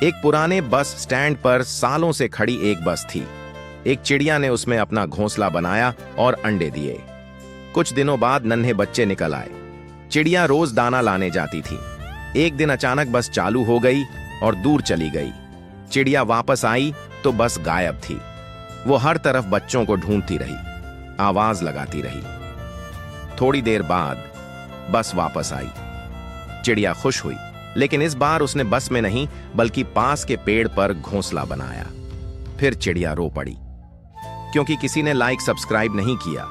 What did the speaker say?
एक पुराने bus stand पर सालों से खड़ी एक बस थी। एक चिड़िया ने उसमें अपना घोंसला बनाया और अंडे दिए। कुछ दिनों बाद नन्हे बच्चे निकल आए। चिड़िया रोज दाना लाने जाती थी। एक दिन अचानक बस चालू हो गई और दूर चली गई। चिड़िया वापस आई तो बस गायब थी। वो हर तरफ बच्चों को ढूंढती रही, आवाज लगाती रही। थोड़ी देर बाद बस वापस आई। चिड़िया खुश हुई, लेकिन इस बार उसने बस में नहीं बल्कि पास के पेड़ पर घोंसला बनाया। फिर चिड़िया रो पड़ी, क्योंकि किसी ने लाइक सब्सक्राइब नहीं किया।